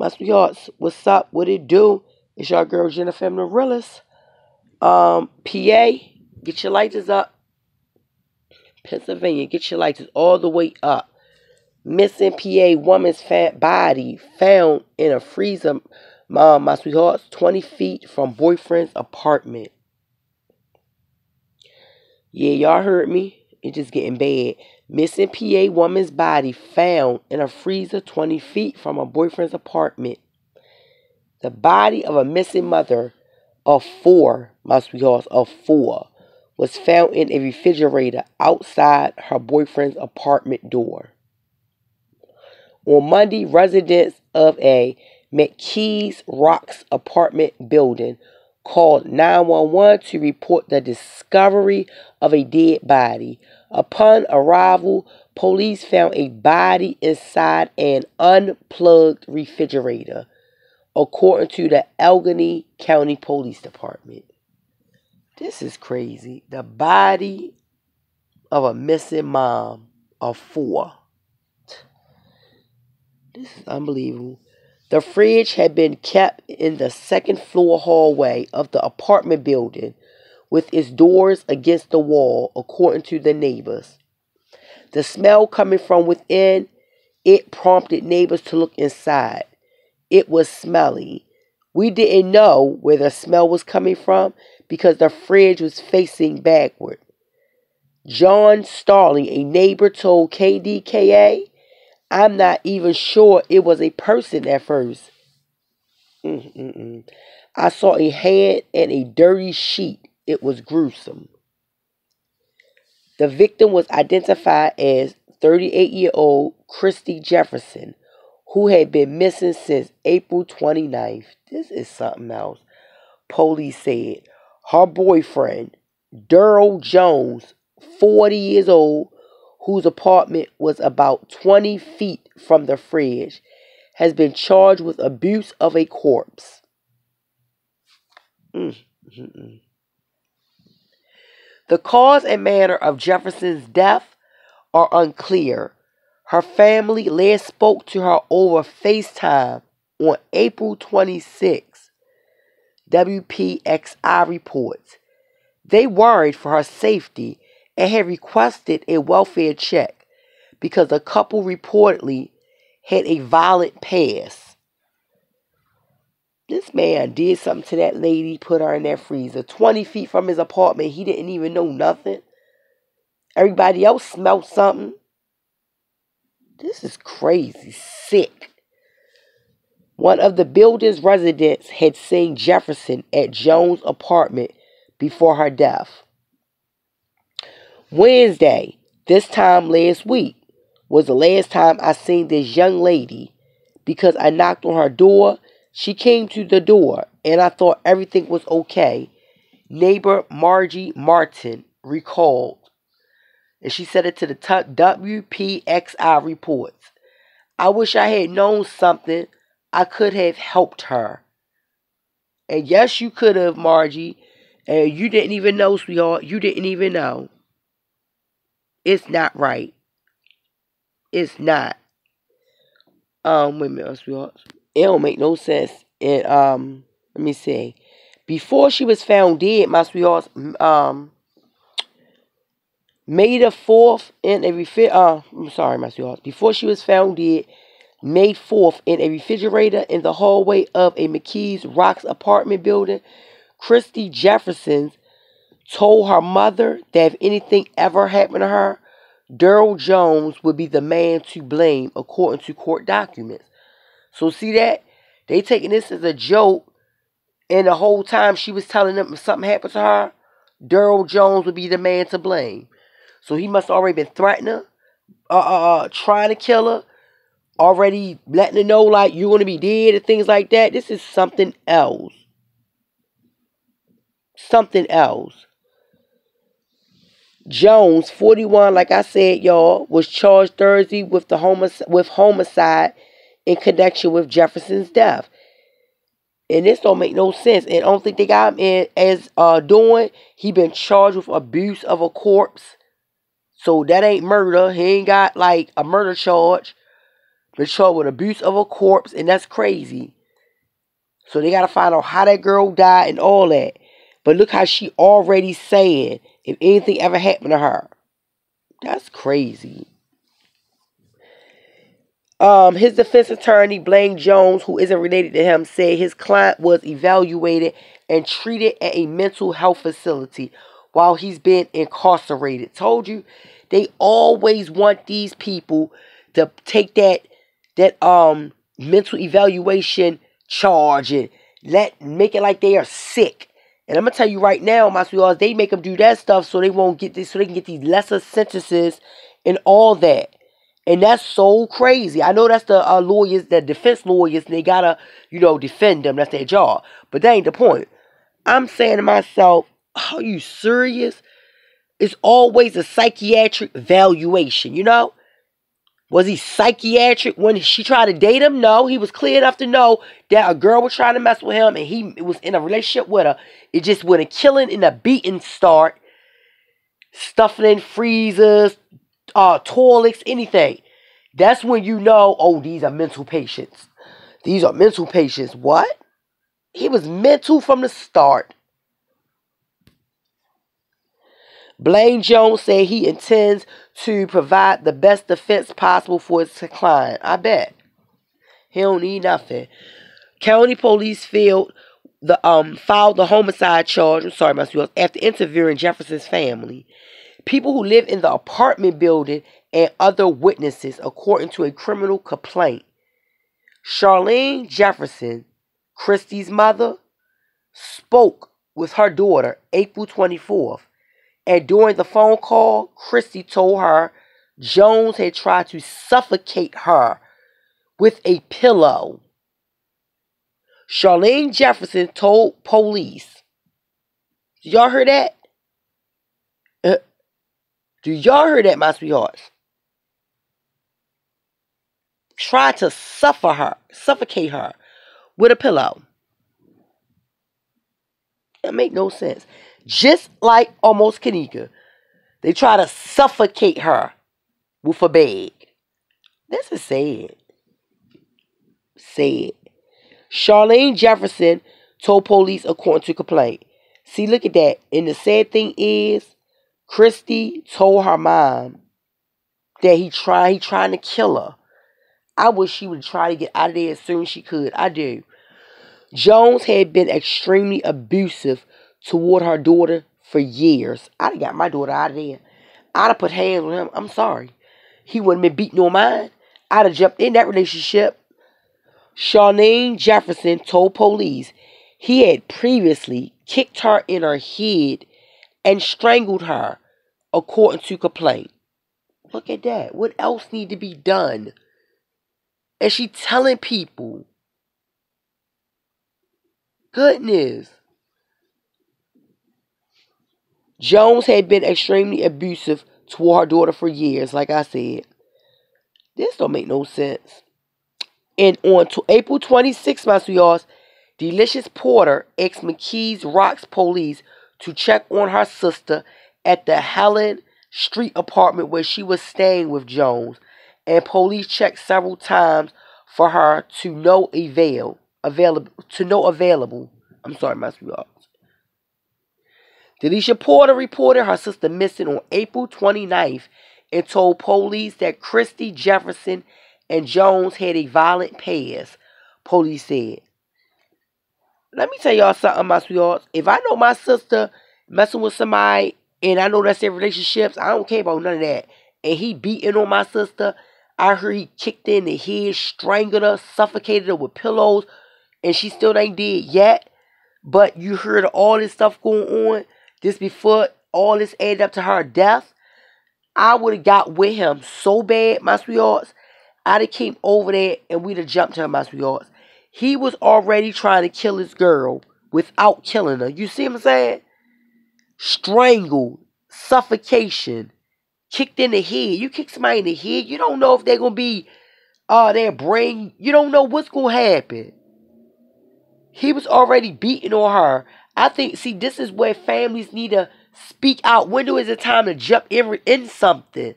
My sweethearts, what's up? What it do? It's your girl Jennifermdarealest. PA, get your lights up. Pennsylvania, get your lights all the way up. Missing PA woman's fat body found in a freezer. My sweethearts, 20 feet from boyfriend's apartment. Yeah, y'all heard me. It's just getting bad. Missing PA woman's body found in a freezer 20 feet from a boyfriend's apartment. The body of a missing mother of four, my sweethearts, of four, was found in a refrigerator outside her boyfriend's apartment door. On Monday, residents of a McKees Rocks apartment building called 911 to report the discovery of a dead body. Upon arrival, police found a body inside an unplugged refrigerator, according to the Allegheny County Police Department. This is crazy. The body of a missing mom of four. This is unbelievable. The fridge had been kept in the second floor hallway of the apartment building with its doors against the wall, according to the neighbors. The smell coming from within it prompted neighbors to look inside. It was smelly. We didn't know where the smell was coming from because the fridge was facing backward. John Starling, a neighbor, told KDKA, "I'm not even sure it was a person at first. I saw a hand and a dirty sheet. It was gruesome." The victim was identified as 38-year-old Christy Jefferson, who had been missing since April 29th. This is something else. Police said her boyfriend, Daryl Jones, 40 years old, whose apartment was about 20 feet from the fridge, has been charged with abuse of a corpse. The cause and manner of Jefferson's death are unclear. Her family last spoke to her over FaceTime on April 26. WPXI reports. They worried for her safety and had requested a welfare check because the couple reportedly had a violent past. This man did something to that lady, put her in that freezer 20 feet from his apartment. He didn't even know nothing. Everybody else smelled something. This is crazy, sick. One of the building's residents had seen Jefferson at Jones' apartment before her death. Wednesday, this time last week, was the last time I seen this young lady because I knocked on her door. She came to the door and I thought everything was okay. Neighbor Margie Martin recalled. And she said it to the WPXI reports. "I wish I had known something. I could have helped her." And yes, you could have, Margie. And you didn't even know, sweetheart. You didn't even know. It's not right. It's not. Wait a minute, sweetheart. It don't make no sense. And let me see. Before she was found dead, my sweetheart, May the 4th in a Before she was found dead, May 4th, in a refrigerator in the hallway of a McKees Rocks apartment building, Christy Jefferson told her mother that if anything ever happened to her, Daryl Jones would be the man to blame, according to court documents. So see that? They taking this as a joke, and the whole time she was telling them if something happened to her, Daryl Jones would be the man to blame. So he must have already been threatening her, trying to kill her, already letting her know, like, you're going to be dead and things like that. This is something else. Something else. Jones, 41, like I said, y'all, was charged Thursday with homicide in connection with Jefferson's death. And this don't make no sense. And I don't think they got him in as doing. He been charged with abuse of a corpse. So that ain't murder. He ain't got like a murder charge. been charged with abuse of a corpse, and that's crazy. So they got to find out how that girl died and all that. But look how she already saying if anything ever happened to her. That's crazy. His defense attorney, Blaine Jones, who isn't related to him, said his client was evaluated and treated at a mental health facility while he's been incarcerated. Told you, they always want these people to take that mental evaluation charge and make it like they are sick. And I'm gonna tell you right now, my sweethearts, they make them do that stuff so they won't get this, so they can get these lesser sentences and all that. And that's so crazy. I know that's the lawyers, the defense lawyers, and they gotta, defend them. That's their job. But that ain't the point. I'm saying to myself, are you serious? It's always a psychiatric evaluation, Was he psychiatric when she tried to date him? No, he was clear enough to know that a girl was trying to mess with him and he was in a relationship with her. It just went a killing and a beating start. Stuffing in freezers, toilets, anything. That's when you know, oh, these are mental patients. These are mental patients. What? He was mental from the start. Blaine Jones said he intends to provide the best defense possible for his client. I bet. He don't need nothing. County police filed the homicide charge. I'm sorry, my sweetheart, after interviewing Jefferson's family. People who live in the apartment building and other witnesses, according to a criminal complaint. Charlene Jefferson, Christy's mother, spoke with her daughter April 24th. And during the phone call, Christy told her Jones had tried to suffocate her with a pillow. Charlene Jefferson told police. Did y'all hear that? Do y'all hear that, my sweethearts? Tried to suffocate her with a pillow. That make no sense. Just like Almost Kanika, they try to suffocate her with a bag. This is sad. Sad. Charlene Jefferson told police according to complaint. See, look at that. And the sad thing is, Christy told her mom that he trying to kill her. I wish she would try to get out of there as soon as she could. I do. Jones had been extremely abusive toward her daughter for years. I'd have got my daughter out of there. I'd have put hands on him. I'm sorry. He wouldn't have been beating on mine. I'd have jumped in that relationship. Charlene Jefferson told police he had previously kicked her in her head and strangled her, according to complaint. Look at that. What else need to be done? And she telling people. Goodness. Jones had been extremely abusive toward her daughter for years, like I said. This don't make no sense. And on April 26th, my sweethearts, Delicious Porter asked McKees Rocks police to check on her sister at the Helen Street apartment where she was staying with Jones. And police checked several times for her to no available. I'm sorry, my sweethearts. Delisha Porter reported her sister missing on April 29th and told police that Christy Jefferson and Jones had a violent past, police said. Let me tell y'all something, my sweethearts. If I know my sister messing with somebody and I know that's their relationships, I don't care about none of that. And he beating on my sister. I heard he kicked her in the head, strangled her, suffocated her with pillows, and she still ain't dead yet. But you heard all this stuff going on just before all this added up to her death. I would have got with him so bad, my sweethearts. I'd have came over there and we'd have jumped her, my sweethearts. He was already trying to kill his girl without killing her. You see what I'm saying? Strangled, suffocation, kicked in the head. You kick somebody in the head, you don't know if they're going to be, their brain, you don't know what's going to happen. He was already beating on her. I think, see, this is where families need to speak out. When is it time to jump in something?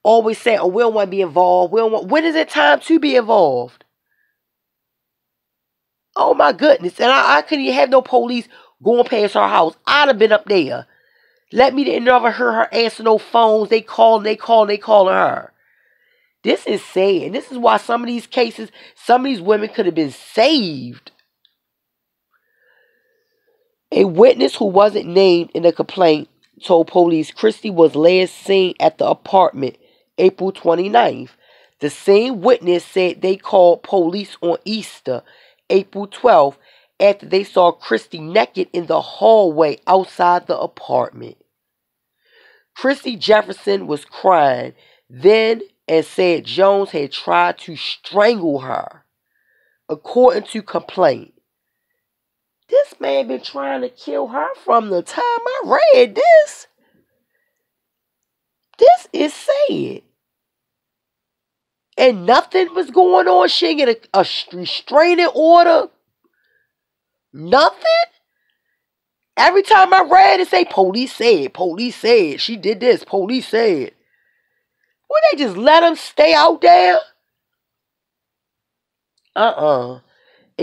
always saying, oh, we don't want to be involved. When is it time to be involved? Oh my goodness. And I couldn't even have no police going past her house. I'd have been up there. Let me never hear her answer no phones. They calling her. This is sad. This is why some of these cases, some of these women could have been saved. A witness who wasn't named in the complaint told police Christy was last seen at the apartment April 29th. The same witness said they called police on Easter, April 12th, after they saw Christy naked in the hallway outside the apartment. Christy Jefferson was crying then and said Jones had tried to strangle her, according to complaint. This man been trying to kill her from the time I read this. This is sad. And nothing was going on. She didn't get a restraining order. Nothing. Every time I read it, say police said, she did this, police said. Would they just let him stay out there? A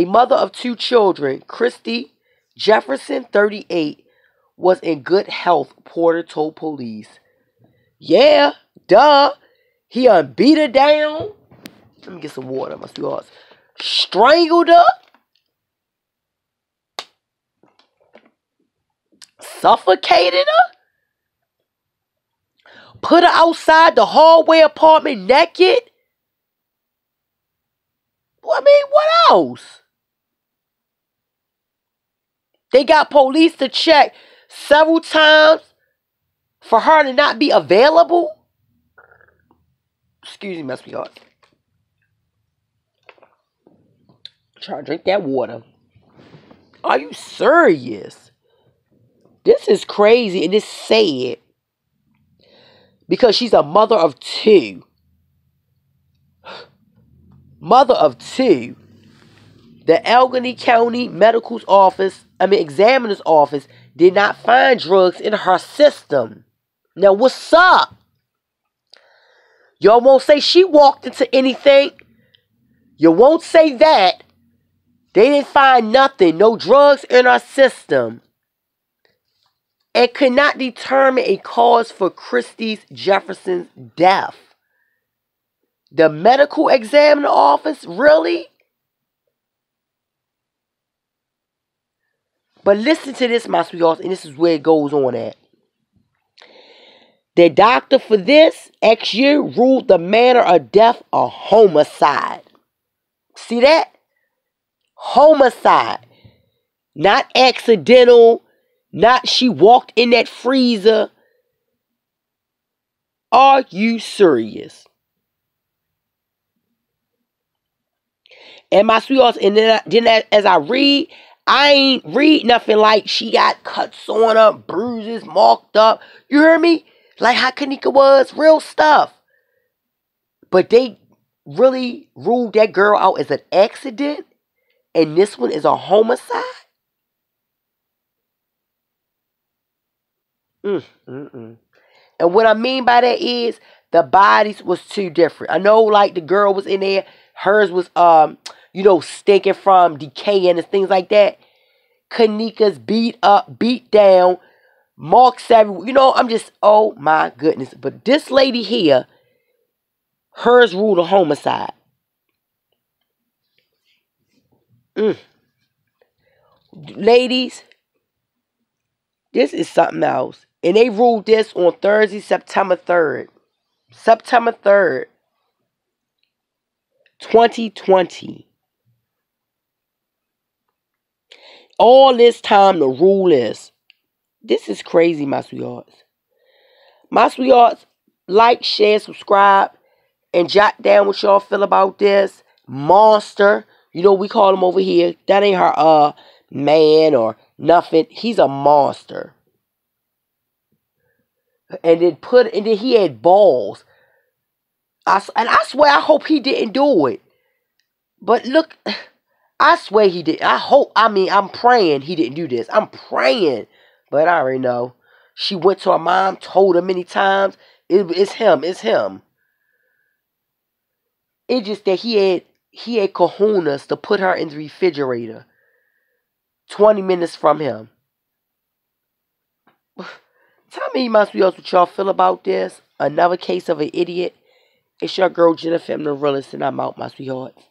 mother of 2 children, Christy Jefferson, 38, was in good health, Porter told police. Yeah, duh. He beat her down. Let me get some water. Must be yours. Strangled her. Suffocated her. Put her outside the hallway apartment naked. I mean, what else? They got police to check several times for her to not be available. Excuse me, must be hard. Try to drink that water. Are you serious? This is crazy and it's sad. Because she's a mother of 2. Mother of 2. The Allegheny County Examiner's Office did not find drugs in her system. Now, what's up? Y'all won't say she walked into anything. You won't say that. They didn't find nothing, no drugs in her system. And could not determine a cause for Christy Jefferson's death. The medical examiner office, really? But listen to this, my sweethearts, and this is where it goes on at. The doctor for this ex-year ruled the manner of death a homicide. See that? Homicide. Not accidental. Not she walked in that freezer. Are you serious? And my sweethearts, and then as I read, I ain't read nothing like she got cuts on her, bruises, marked up. You hear me? Like how Kanika was, real stuff. But they really ruled that girl out as an accident, and this one is a homicide? And what I mean by that is the bodies was too different. I know like the girl was in there. Hers was, stinking from decaying and things like that. Kanika's beat up, beat down. Mark's everywhere. I'm just, oh my goodness. But this lady here, hers ruled a homicide. Ladies, this is something else. And they ruled this on Thursday, September 3rd. September 3rd, 2020. All this time, the rule is, this is crazy, my sweethearts. My sweethearts, like, share, subscribe, and jot down what y'all feel about this. Monster. We call him over here. That ain't her man or nothing. He's a monster. And then he had balls. I swear, I hope he didn't do it. But look, I swear he did. I'm praying he didn't do this. I'm praying. But I already know. She went to her mom, told her many times. It's him. It's just that he had kahunas to put her in the refrigerator 20 minutes from him. Tell me, my sweethearts, what y'all feel about this. Another case of an idiot. It's your girl, Jennifermdarealest, and I'm out, my sweethearts.